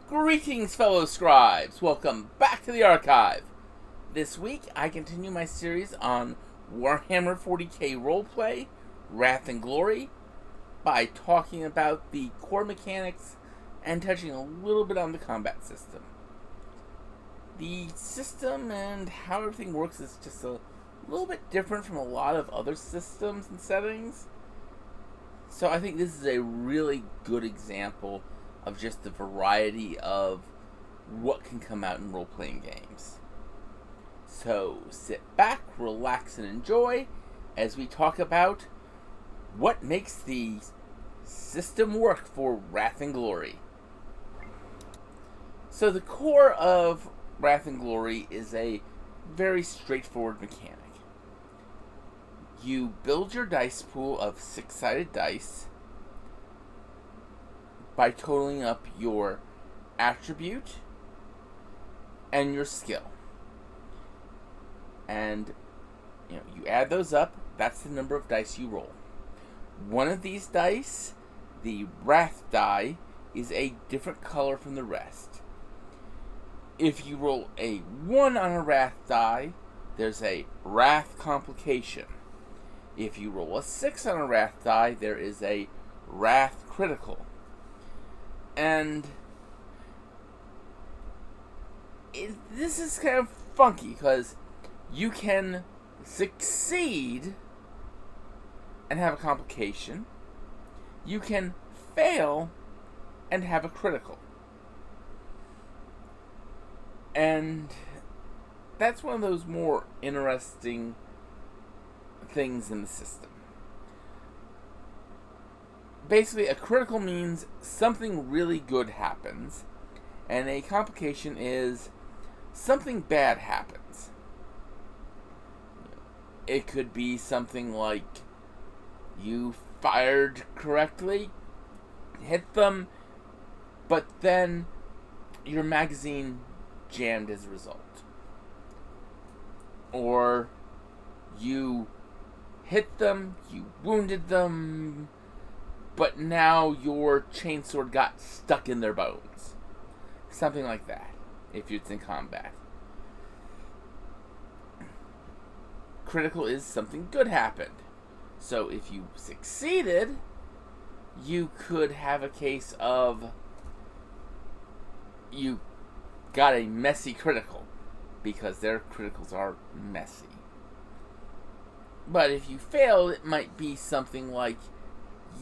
Greetings, fellow scribes! Welcome back to the archive. This week, I continue my series on Warhammer 40K Roleplay, Wrath and Glory, by talking about the core mechanics and touching a little bit on the combat system. The system and how everything works is just a little bit different from a lot of other systems and settings. So I think this is a really good example of just the variety of what can come out in role-playing games. So sit back, relax, and enjoy as we talk about what makes the system work for Wrath and Glory. So the core of Wrath and Glory is a very straightforward mechanic. You build your dice pool of 6-sided dice by totaling up your attribute and your skill. And you add those up, that's the number of dice you roll. One of these dice, the Wrath die, is a different color from the rest. If you roll a 1 on a Wrath die, there's a Wrath complication. If you roll a 6 on a Wrath die, there is a Wrath critical. And this is kind of funky because you can succeed and have a complication. You can fail and have a critical. And that's one of those more interesting things in the system. Basically, a critical means something really good happens, and a complication is something bad happens. It could be something like you fired correctly, hit them, but then your magazine jammed as a result. Or you hit them, you wounded them, but now your chainsword got stuck in their bones. Something like that, if it's in combat. Critical is something good happened. So if you succeeded, you could have a case of you got a messy critical, because their criticals are messy. But if you failed, it might be something like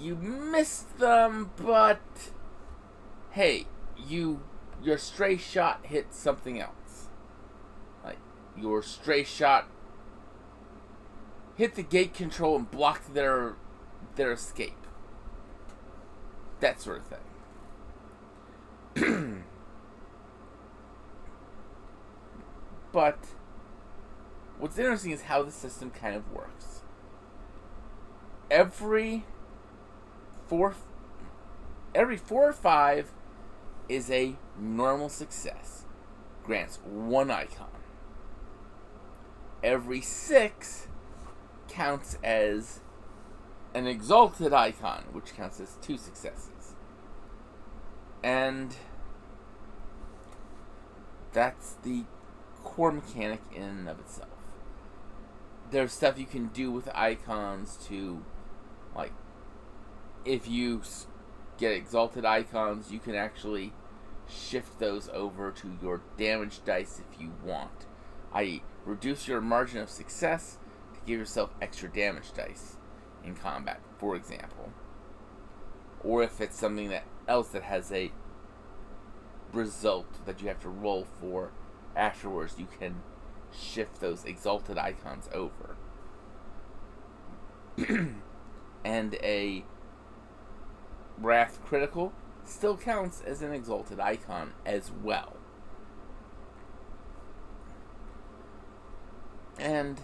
you missed them, but hey, your stray shot hit something else. Like your stray shot hit the gate control and blocked their escape. That sort of thing. But what's interesting is how the system kind of works. Every 4 or 5 is a normal success. Grants 1 icon. Every 6 counts as an exalted icon, which counts as 2 successes. And that's the core mechanic in and of itself. There's stuff you can do with icons to, like, if you get exalted icons, you can actually shift those over to your damage dice if you want. I.e., reduce your margin of success to give yourself extra damage dice in combat, for example. Or if it's something else that has a result that you have to roll for afterwards, you can shift those exalted icons over. And a Wrath critical still counts as an exalted icon as well. And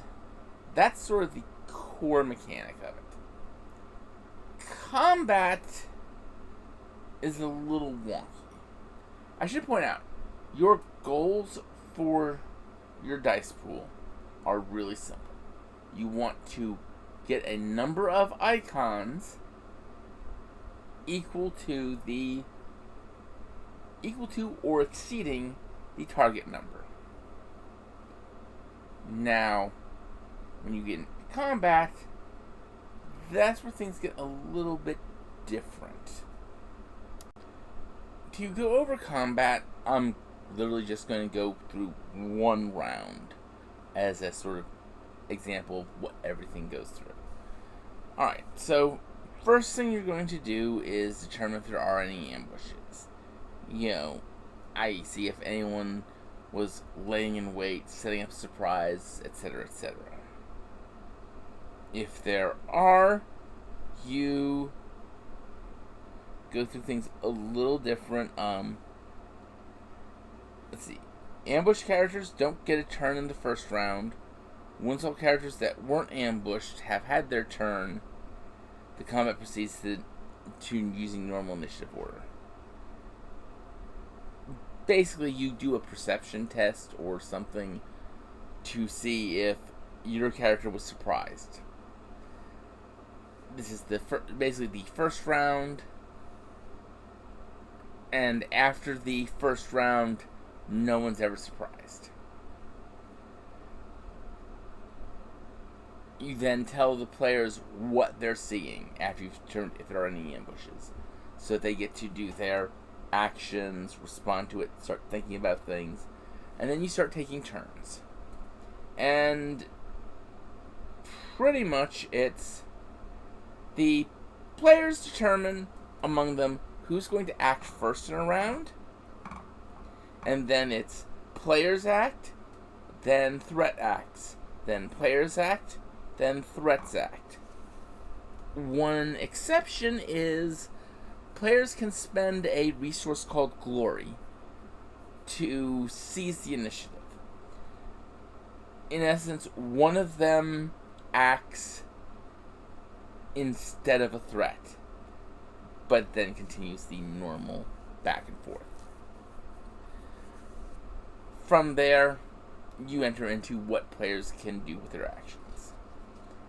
that's sort of the core mechanic of it. Combat is a little wonky. I should point out, your goals for your dice pool are really simple. You want to get a number of icons equal to the equal to or exceeding the target number. Now, when you get into combat, that's where things get a little bit different. To go over combat, I'm literally just going to go through one round as a sort of example of what everything goes through. Alright, so first thing you're going to do is determine if there are any ambushes. I see if anyone was laying in wait, setting up surprise, etc., etc. If there are, you go through things a little different. Let's see. Ambush characters don't get a turn in the first round. Once all characters that weren't ambushed have had their turn, the combat proceeds to using normal initiative order. Basically, you do a perception test or something to see if your character was surprised. This is basically the first round, and after the first round, no one's ever surprised. You then tell the players what they're seeing after you've determined if there are any ambushes, so they get to do their actions, respond to it, start thinking about things, and then you start taking turns. And pretty much it's the players determine among them who's going to act first in a round, and then it's players act, then threat acts, then players act, then threats act. One exception is players can spend a resource called glory to seize the initiative. In essence, one of them acts instead of a threat, but then continues the normal back and forth. From there, you enter into what players can do with their actions.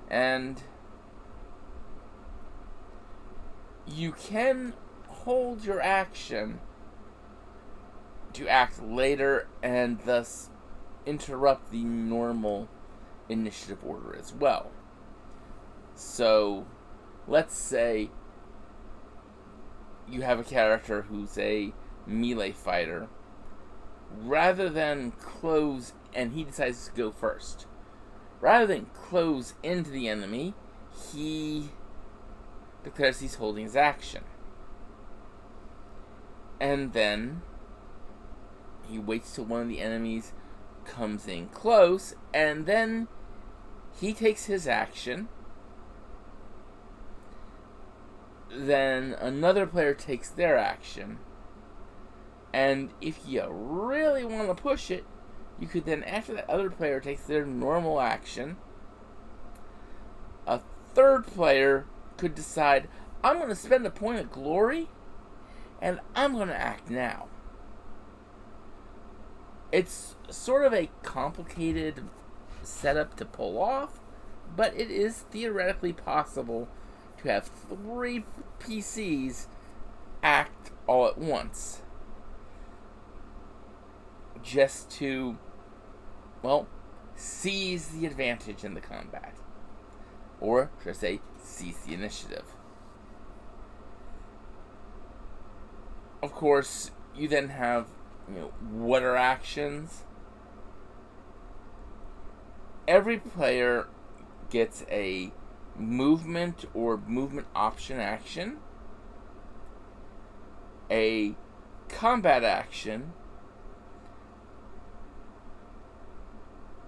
And you can hold your action to act later and thus interrupt the normal initiative order as well. So, let's say you have a character who's a melee fighter. Rather than close, and he decides to go first. Rather than close into the enemy, he declares he's holding his action. And then he waits till one of the enemies comes in close, and then he takes his action. Then another player takes their action. And if you really want to push it, you could then, after that other player takes their normal action, a third player could decide, I'm going to spend a point of glory, and I'm going to act now. It's sort of a complicated setup to pull off, but it is theoretically possible to have 3 PCs act all at once. Just to, seize the advantage in the combat. Or, should I say, seize the initiative. Of course, you then have, what are actions? Every player gets a movement or movement option action, a combat action,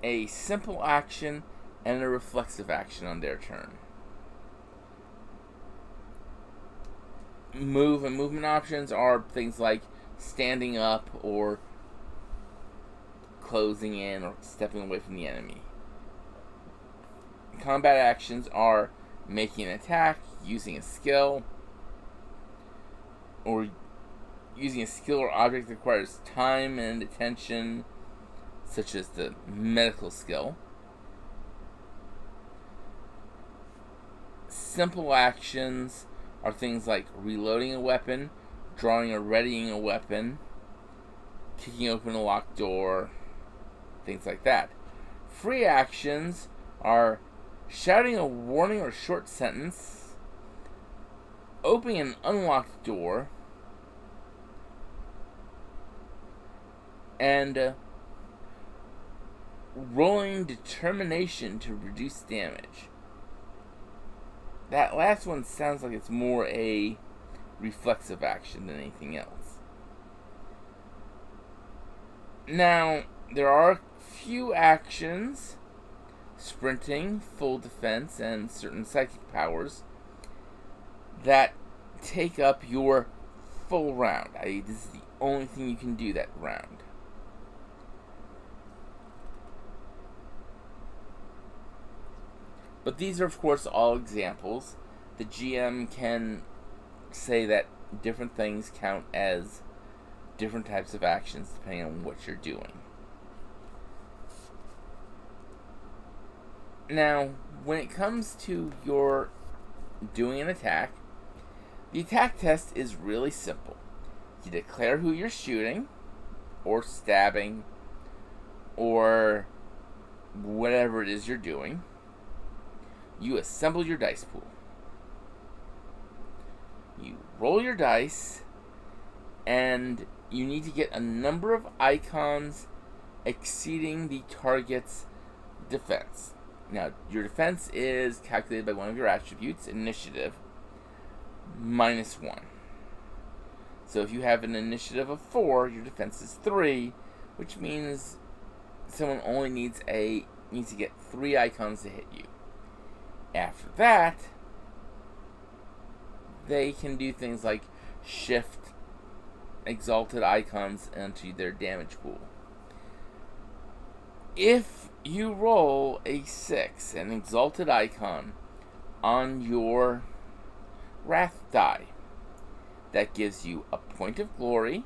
a simple action, and a reflexive action on their turn. Move and movement options are things like standing up or closing in or stepping away from the enemy. Combat actions are making an attack, using a skill, or using a skill or object that requires time and attention, such as the medical skill. Simple actions are things like reloading a weapon, drawing or readying a weapon, kicking open a locked door, things like that. Free actions are shouting a warning or short sentence, opening an unlocked door, and rolling determination to reduce damage. That last one sounds like it's more a reflexive action than anything else. Now, there are a few actions, sprinting, full defense, and certain psychic powers, that take up your full round. This is the only thing you can do that round. But these are, of course, all examples. The GM can say that different things count as different types of actions depending on what you're doing. Now, when it comes to your doing an attack, the attack test is really simple. You declare who you're shooting, or stabbing, or whatever it is you're doing. You assemble your dice pool. You roll your dice, and you need to get a number of icons exceeding the target's defense. Now, your defense is calculated by one of your attributes, initiative, -1. So if you have an initiative of 4, your defense is 3, which means someone only needs to get 3 icons to hit you. After that, they can do things like shift exalted icons into their damage pool. If you roll a 6, an exalted icon, on your wrath die, that gives you a point of glory,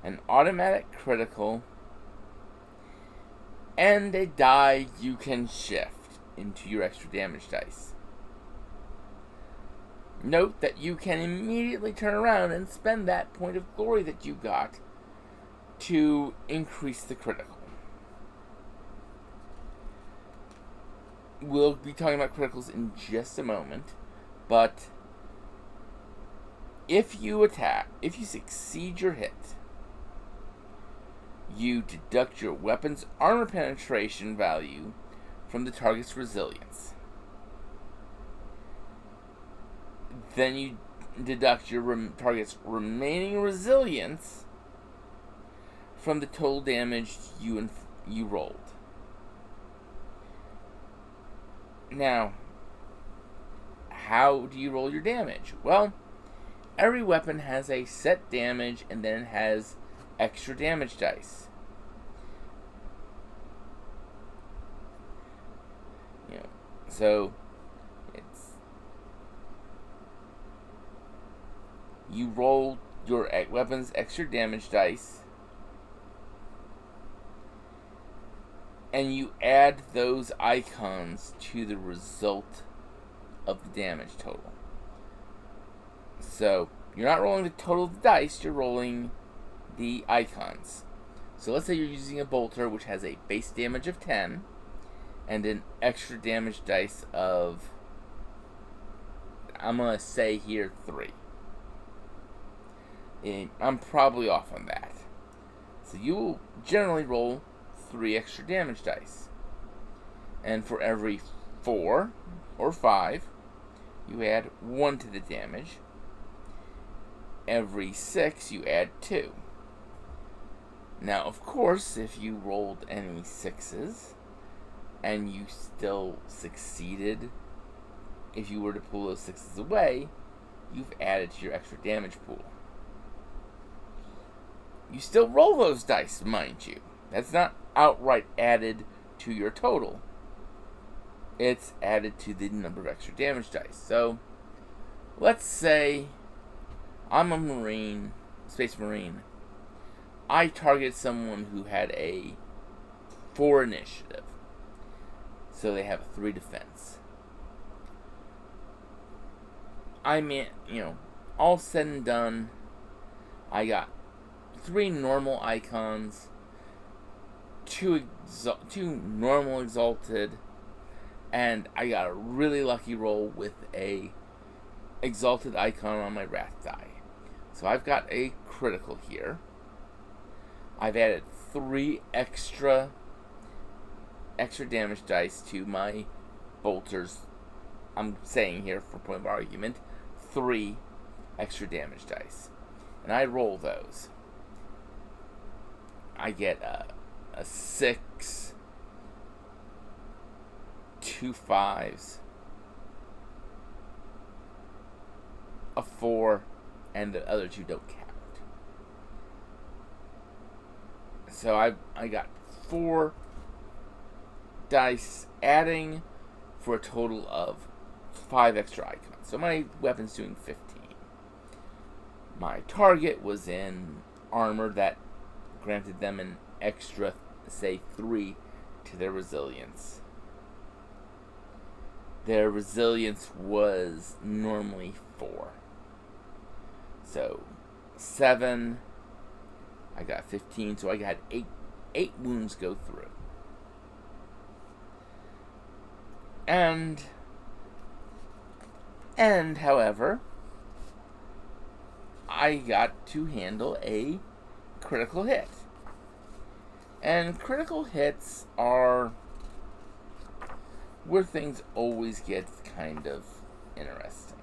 an automatic critical, and a die you can shift into your extra damage dice. Note that you can immediately turn around and spend that point of glory that you got to increase the critical. We'll be talking about criticals in just a moment, but if you succeed your hit, you deduct your weapon's armor penetration value from the target's resilience. Then you deduct your target's remaining resilience from the total damage you rolled. Now, how do you roll your damage? Well, every weapon has a set damage and then it has extra damage dice. So you roll your weapon's extra damage dice, and you add those icons to the result of the damage total. So you're not rolling the total of the dice, you're rolling the icons. So let's say you're using a bolter which has a base damage of 10 and an extra damage dice of, I'm going to say here, 3. And I'm probably off on that. So you will generally roll 3 extra damage dice. And for every 4 or 5, you add 1 to the damage. Every 6, you add 2. Now, of course, if you rolled any 6s, and you still succeeded, if you were to pull those 6s away, you've added to your extra damage pool. You still roll those dice, mind you. That's not outright added to your total. It's added to the number of extra damage dice. So, let's say I'm a Marine, Space Marine. I target someone who had a 4 initiative. So they have a 3 defense. I mean, all said and done, I got 3 normal icons, 2 normal exalted, and I got a really lucky roll with a exalted icon on my wrath die. So I've got a critical here. I've added 3 extra damage dice to my bolters. I'm saying here, for point of argument, 3 extra damage dice. And I roll those. I get a 6, 2 5s, a 4, and the other 2 don't count. So I got 4 dice adding for a total of 5 extra icons. So my weapon's doing 15. My target was in armor that granted them an extra, say, 3 to their resilience. Their resilience was normally 4. So 7, I got 15, so I got 8 wounds go through. And however, I got to handle a critical hit. And critical hits are where things always get kind of interesting.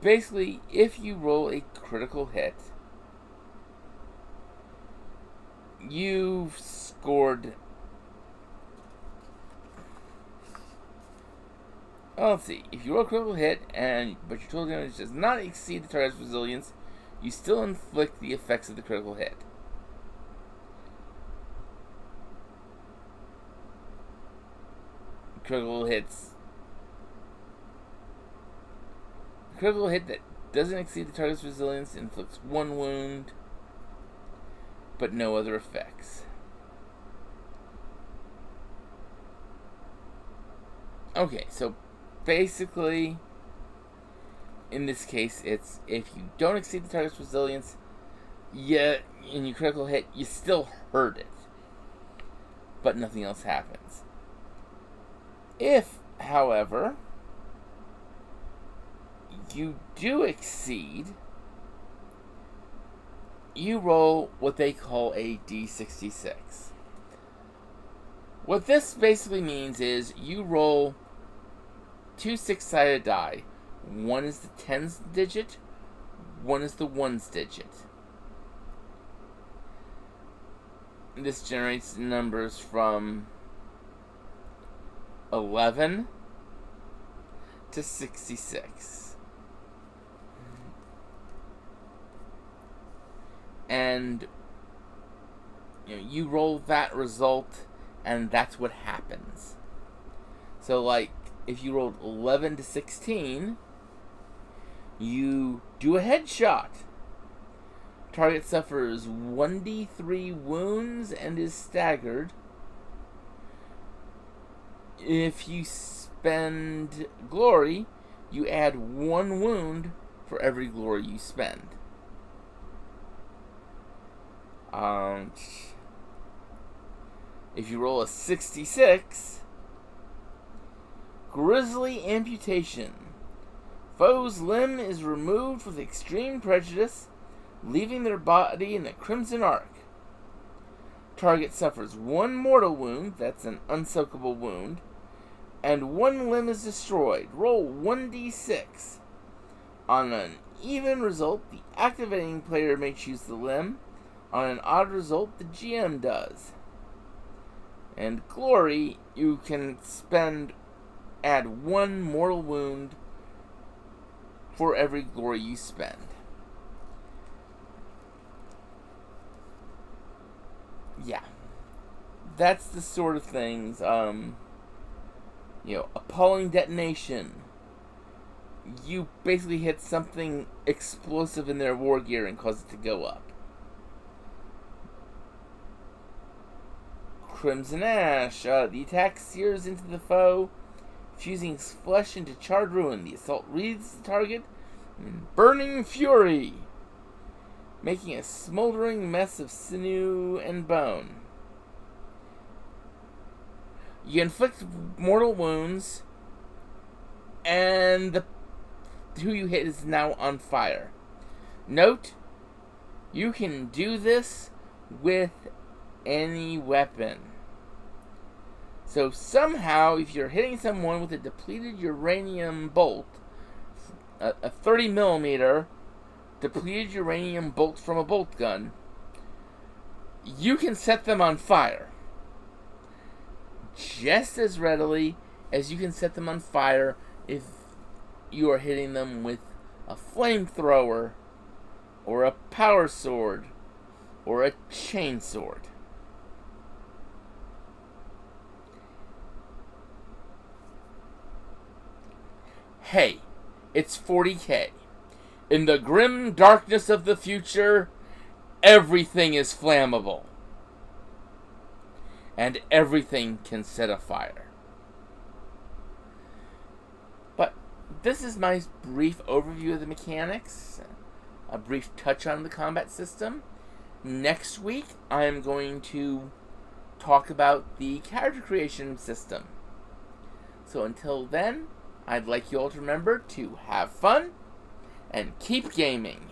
Basically, if you roll a critical hit, you've scored... Oh, let's see. If you roll a critical hit, but your total damage does not exceed the target's resilience, you still inflict the effects of the critical hit. Critical hits. A critical hit that doesn't exceed the target's resilience inflicts 1 wound, but no other effects. Okay, so basically, in this case, it's if you don't exceed the target's resilience, in your critical hit, you still hurt it, but nothing else happens. If, however, you do exceed, you roll what they call a D66. What this basically means is you roll 2 6-sided die. One is the tens digit, one is the ones digit. This generates numbers from 11 to 66. And you roll that result, and that's what happens. So, like, if you rolled 11 to 16, you do a headshot. Target suffers 1d3 wounds and is staggered. If you spend glory, you add 1 wound for every glory you spend. If you roll a 66, grisly amputation. Foe's limb is removed with extreme prejudice, leaving their body in a crimson arc. Target suffers 1 mortal wound, that's an unsoakable wound, and 1 limb is destroyed. Roll 1d6. On an even result, the activating player may choose the limb. On an odd result, the GM does. And glory, you can add 1 mortal wound for every glory you spend. Yeah. That's the sort of things, appalling detonation. You basically hit something explosive in their war gear and cause it to go up. Crimson Ash. The attack sears into the foe, fusing its flesh into charred ruin. The assault wreathes the target Burning Fury, making a smoldering mess of sinew and bone. You inflict mortal wounds, and who you hit is now on fire. Note, you can do this with any weapon. So somehow, if you're hitting someone with a depleted uranium bolt, a 30mm depleted uranium bolt from a bolt gun, you can set them on fire just as readily as you can set them on fire if you are hitting them with a flamethrower or a power sword or a chainsword. Hey, it's 40K. In the grim darkness of the future, everything is flammable. And everything can set afire. But this is my brief overview of the mechanics, a brief touch on the combat system. Next week, I'm going to talk about the character creation system. So until then, I'd like you all to remember to have fun and keep gaming.